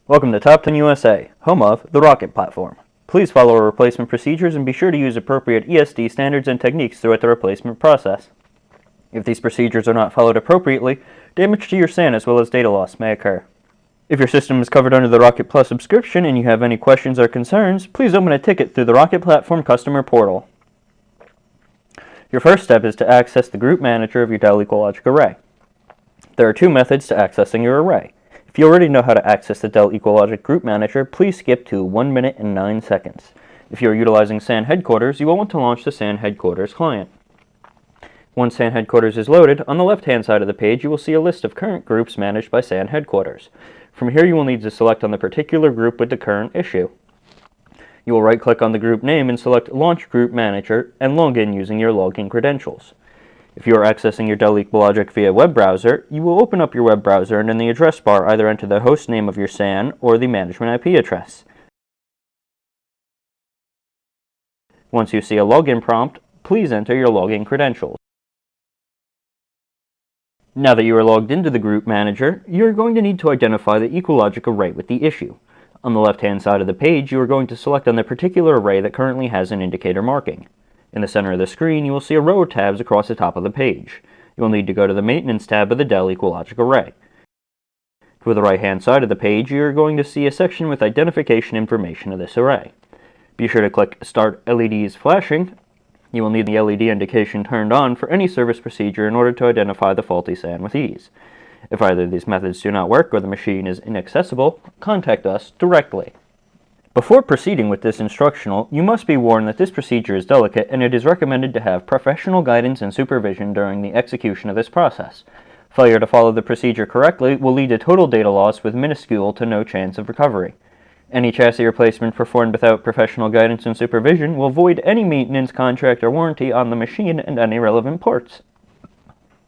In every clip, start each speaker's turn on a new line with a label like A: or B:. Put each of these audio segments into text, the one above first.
A: Welcome to Top 10 USA, home of the Rocket platform. Please follow our replacement procedures and be sure to use appropriate ESD standards and techniques throughout the replacement process. If these procedures are not followed appropriately, damage to your SAN as well as data loss may occur. If your system is covered under the Rocket Plus subscription and you have any questions or concerns, please open a ticket through the Rocket Platform customer portal. Your first step is to access the group manager of your Dell EqualLogic array. There are two methods to accessing your array. If you already know how to access the Dell EqualLogic Group Manager, please skip to 1 minute and 9 seconds. If you are utilizing SAN Headquarters, you will want to launch the SAN Headquarters client. Once SAN Headquarters is loaded, on the left-hand side of the page you will see a list of current groups managed by SAN Headquarters. From here you will need to select on the particular group with the current issue. You will right-click on the group name and select Launch Group Manager and log in using your login credentials. If you are accessing your Dell EqualLogic via web browser, you will open up your web browser and in the address bar either enter the host name of your SAN or the management IP address. Once you see a login prompt, please enter your login credentials. Now that you are logged into the Group Manager, you are going to need to identify the EqualLogic array with the issue. On the left-hand side of the page, you are going to select on the particular array that currently has an indicator marking. In the center of the screen, you will see a row of tabs across the top of the page. You will need to go to the Maintenance tab of the Dell EqualLogic array. To the right-hand side of the page, you are going to see a section with identification information of this array. Be sure to click Start LEDs Flashing. You will need the LED indication turned on for any service procedure in order to identify the faulty SAN with ease. If either of these methods do not work or the machine is inaccessible, contact us directly. Before proceeding with this instructional, you must be warned that this procedure is delicate and it is recommended to have professional guidance and supervision during the execution of this process. Failure to follow the procedure correctly will lead to total data loss with minuscule to no chance of recovery. Any chassis replacement performed without professional guidance and supervision will void any maintenance contract or warranty on the machine and any relevant parts.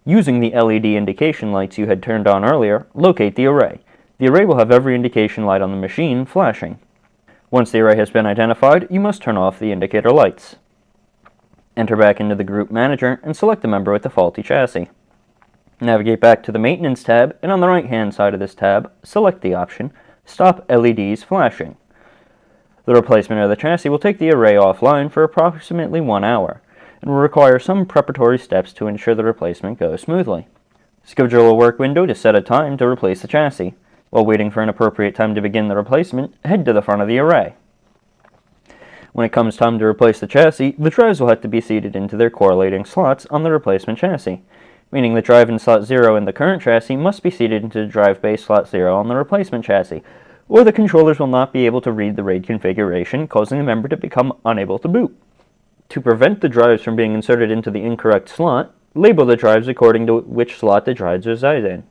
A: Using the LED indication lights you had turned on earlier, locate the array. The array will have every indication light on the machine flashing. Once the array has been identified, you must turn off the indicator lights. Enter back into the Group Manager and select the member with the faulty chassis. Navigate back to the Maintenance tab, and on the right-hand side of this tab, select the option Stop LEDs Flashing. The replacement of the chassis will take the array offline for approximately 1 hour, and will require some preparatory steps to ensure the replacement goes smoothly. Schedule a work window to set a time to replace the chassis. While waiting for an appropriate time to begin the replacement, head to the front of the array. When it comes time to replace the chassis, the drives will have to be seated into their correlating slots on the replacement chassis, meaning the drive in slot 0 in the current chassis must be seated into the drive base slot 0 on the replacement chassis, or the controllers will not be able to read the RAID configuration, causing the member to become unable to boot. To prevent the drives from being inserted into the incorrect slot, label the drives according to which slot the drives reside in.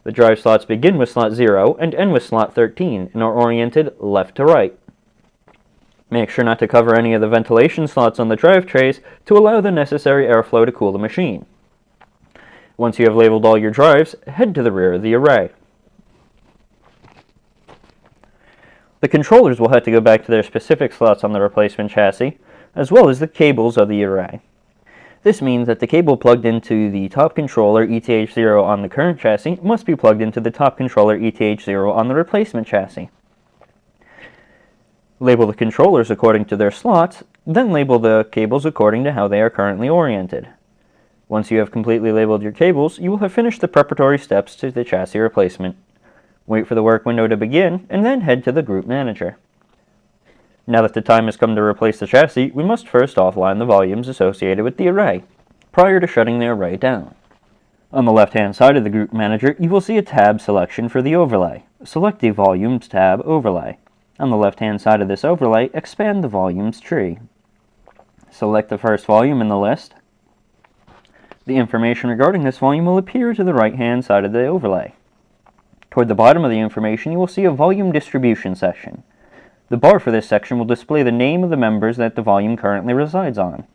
A: The drive slots begin with slot 0 and end with slot 13 and are oriented left to right. Make sure not to cover any of the ventilation slots on the drive trays to allow the necessary airflow to cool the machine. Once you have labeled all your drives, head to the rear of the array. The controllers will have to go back to their specific slots on the replacement chassis, as well as the cables of the array. This means that the cable plugged into the top controller ETH0 on the current chassis must be plugged into the top controller ETH0 on the replacement chassis. Label the controllers according to their slots, then label the cables according to how they are currently oriented. Once you have completely labeled your cables, you will have finished the preparatory steps to the chassis replacement. Wait for the work window to begin, and then head to the Group Manager. Now that the time has come to replace the chassis, we must first offline the volumes associated with the array, prior to shutting the array down. On the left-hand side of the Group Manager, you will see a tab selection for the overlay. Select the Volumes tab Overlay. On the left-hand side of this overlay, expand the Volumes tree. Select the first volume in the list. The information regarding this volume will appear to the right-hand side of the overlay. Toward the bottom of the information, you will see a Volume Distribution section. The bar for this section will display the name of the members that the volume currently resides on.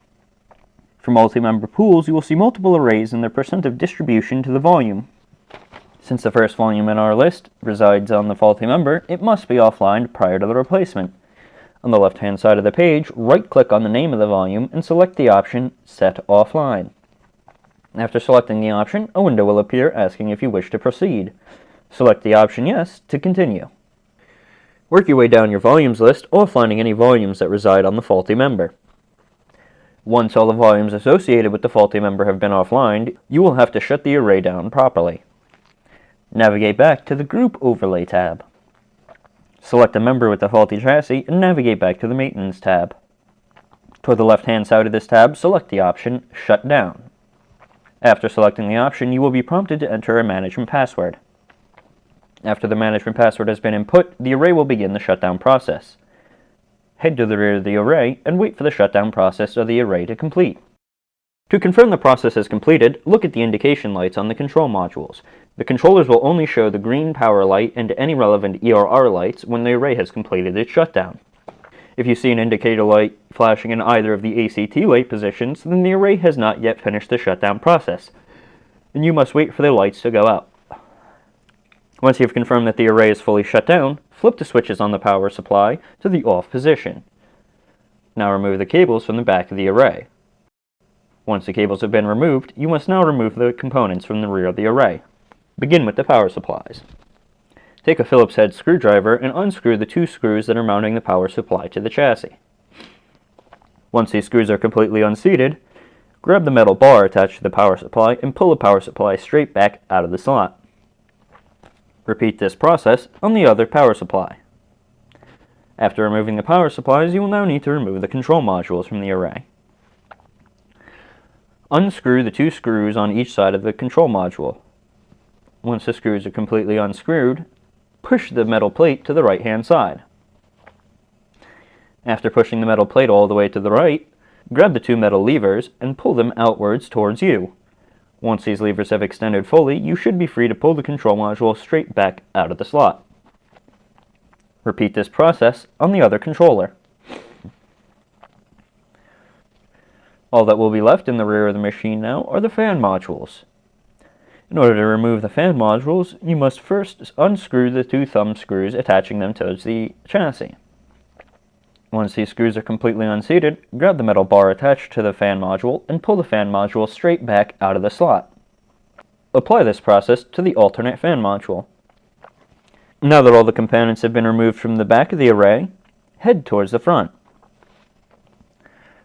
A: For multi-member pools, you will see multiple arrays and their percent of distribution to the volume. Since the first volume in our list resides on the faulty member, it must be offline prior to the replacement. On the left-hand side of the page, right-click on the name of the volume and select the option Set Offline. After selecting the option, a window will appear asking if you wish to proceed. Select the option Yes to continue. Work your way down your volumes list, or finding any volumes that reside on the faulty member. Once all the volumes associated with the faulty member have been offline, you will have to shut the array down properly. Navigate back to the Group Overlay tab. Select a member with the faulty chassis and navigate back to the Maintenance tab. Toward the left-hand side of this tab, select the option Shut Down. After selecting the option, you will be prompted to enter a management password. After the management password has been input, the array will begin the shutdown process. Head to the rear of the array and wait for the shutdown process of the array to complete. To confirm the process is completed, look at the indication lights on the control modules. The controllers will only show the green power light and any relevant ERR lights when the array has completed its shutdown. If you see an indicator light flashing in either of the ACT light positions, then the array has not yet finished the shutdown process, and you must wait for the lights to go out. Once you've confirmed that the array is fully shut down, flip the switches on the power supply to the off position. Now remove the cables from the back of the array. Once the cables have been removed, you must now remove the components from the rear of the array. Begin with the power supplies. Take a Phillips head screwdriver and unscrew the 2 screws that are mounting the power supply to the chassis. Once these screws are completely unseated, grab the metal bar attached to the power supply and pull the power supply straight back out of the slot. Repeat this process on the other power supply. After removing the power supplies, you will now need to remove the control modules from the array. Unscrew the 2 screws on each side of the control module. Once the screws are completely unscrewed, push the metal plate to the right-hand side. After pushing the metal plate all the way to the right, grab the 2 metal levers and pull them outwards towards you. Once these levers have extended fully, you should be free to pull the control module straight back out of the slot. Repeat this process on the other controller. All that will be left in the rear of the machine now are the fan modules. In order to remove the fan modules, you must first unscrew the 2 thumb screws attaching them towards the chassis. Once these screws are completely unseated, grab the metal bar attached to the fan module and pull the fan module straight back out of the slot. Apply this process to the alternate fan module. Now that all the components have been removed from the back of the array, head towards the front.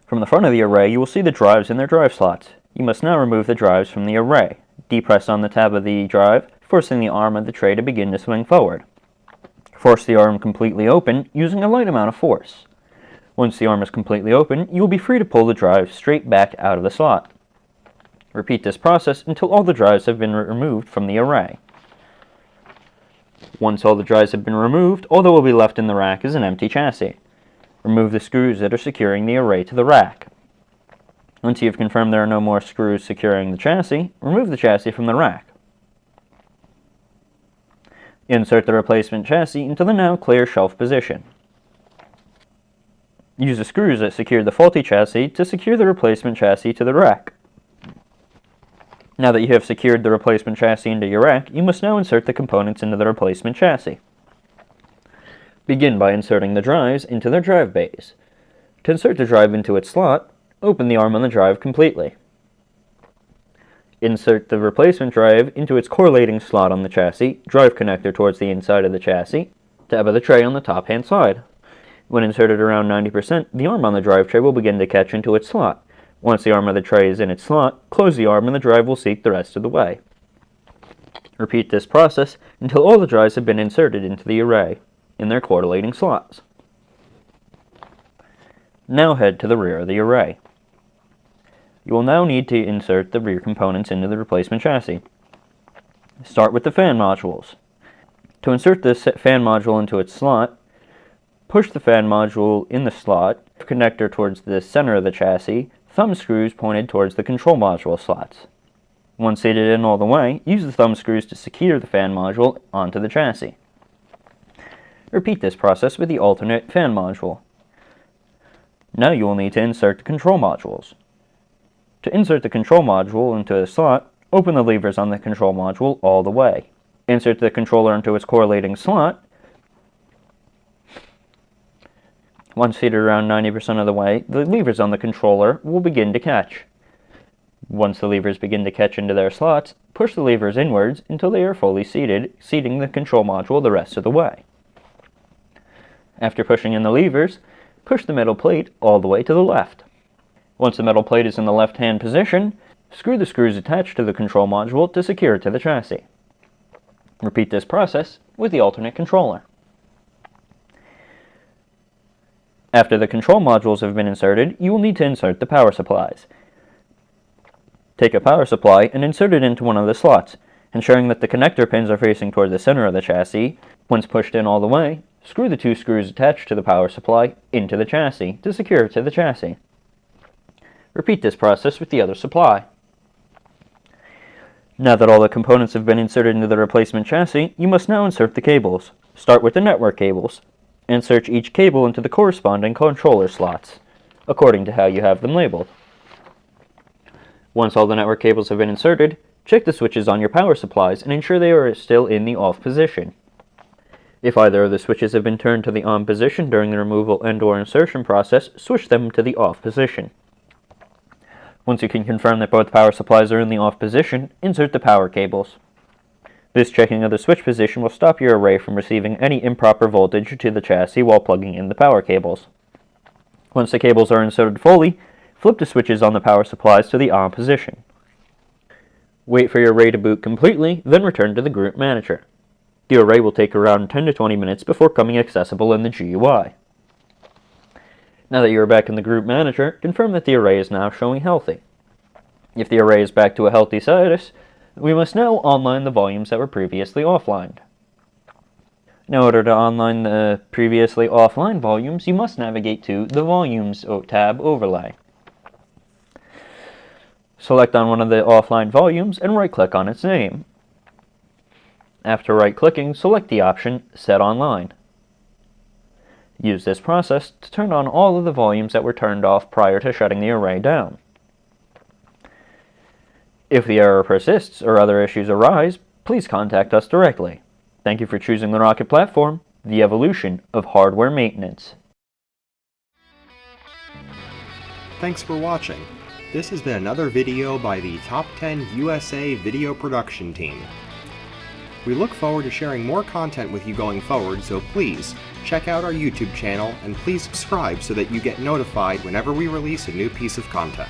A: From the front of the array, you will see the drives in their drive slots. You must now remove the drives from the array. Depress on the tab of the drive, forcing the arm of the tray to begin to swing forward. Force the arm completely open using a light amount of force. Once the arm is completely open, you will be free to pull the drive straight back out of the slot. Repeat this process until all the drives have been removed from the array. Once all the drives have been removed, all that will be left in the rack is an empty chassis. Remove the screws that are securing the array to the rack. Once you have confirmed there are no more screws securing the chassis, remove the chassis from the rack. Insert the replacement chassis into the now clear shelf position. Use the screws that secured the faulty chassis to secure the replacement chassis to the rack. Now that you have secured the replacement chassis into your rack, you must now insert the components into the replacement chassis. Begin by inserting the drives into their drive bays. To insert the drive into its slot, open the arm on the drive completely. Insert the replacement drive into its correlating slot on the chassis, drive connector towards the inside of the chassis, tab of the tray on the top-hand side. When inserted around 90%, the arm on the drive tray will begin to catch into its slot. Once the arm of the tray is in its slot, close the arm and the drive will seat the rest of the way. Repeat this process until all the drives have been inserted into the array in their correlating slots. Now head to the rear of the array. You will now need to insert the rear components into the replacement chassis. Start with the fan modules. To insert this fan module into its slot, push the fan module in the slot, connector towards the center of the chassis, thumb screws pointed towards the control module slots. Once seated in all the way, use the thumb screws to secure the fan module onto the chassis. Repeat this process with the alternate fan module. Now you will need to insert the control modules. To insert the control module into a slot, open the levers on the control module all the way. Insert the controller into its correlating slot. Once seated around 90% of the way, the levers on the controller will begin to catch. Once the levers begin to catch into their slots, push the levers inwards until they are fully seated, seating the control module the rest of the way. After pushing in the levers, push the metal plate all the way to the left. Once the metal plate is in the left-hand position, screw the screws attached to the control module to secure it to the chassis. Repeat this process with the alternate controller. After the control modules have been inserted, you will need to insert the power supplies. Take a power supply and insert it into one of the slots, ensuring that the connector pins are facing toward the center of the chassis. Once pushed in all the way, screw the two screws attached to the power supply into the chassis to secure it to the chassis. Repeat this process with the other supply. Now that all the components have been inserted into the replacement chassis, you must now insert the cables. Start with the network cables. Insert each cable into the corresponding controller slots, according to how you have them labeled. Once all the network cables have been inserted, check the switches on your power supplies and ensure they are still in the off position. If either of the switches have been turned to the on position during the removal and/or insertion process, switch them to the off position. Once you can confirm that both power supplies are in the off position, insert the power cables. This checking of the switch position will stop your array from receiving any improper voltage to the chassis while plugging in the power cables. Once the cables are inserted fully, flip the switches on the power supplies to the on position. Wait for your array to boot completely, then return to the Group Manager. The array will take around 10 to 20 minutes before becoming accessible in the GUI. Now that you are back in the Group Manager, confirm that the array is now showing healthy. If the array is back to a healthy status, we must now online the volumes that were previously offlined. In order to online the previously offline volumes, you must navigate to the Volumes tab overlay. Select on one of the offline volumes and right-click on its name. After right-clicking, select the option Set Online. Use this process to turn on all of the volumes that were turned off prior to shutting the array down. If the error persists or other issues arise, please contact us directly. Thank you for choosing the Rocket Platform, the evolution of hardware maintenance.
B: Thanks for watching. This has been another video by the Top 10 USA Video Production Team. We look forward to sharing more content with you going forward, so please check out our YouTube channel and please subscribe so that you get notified whenever we release a new piece of content.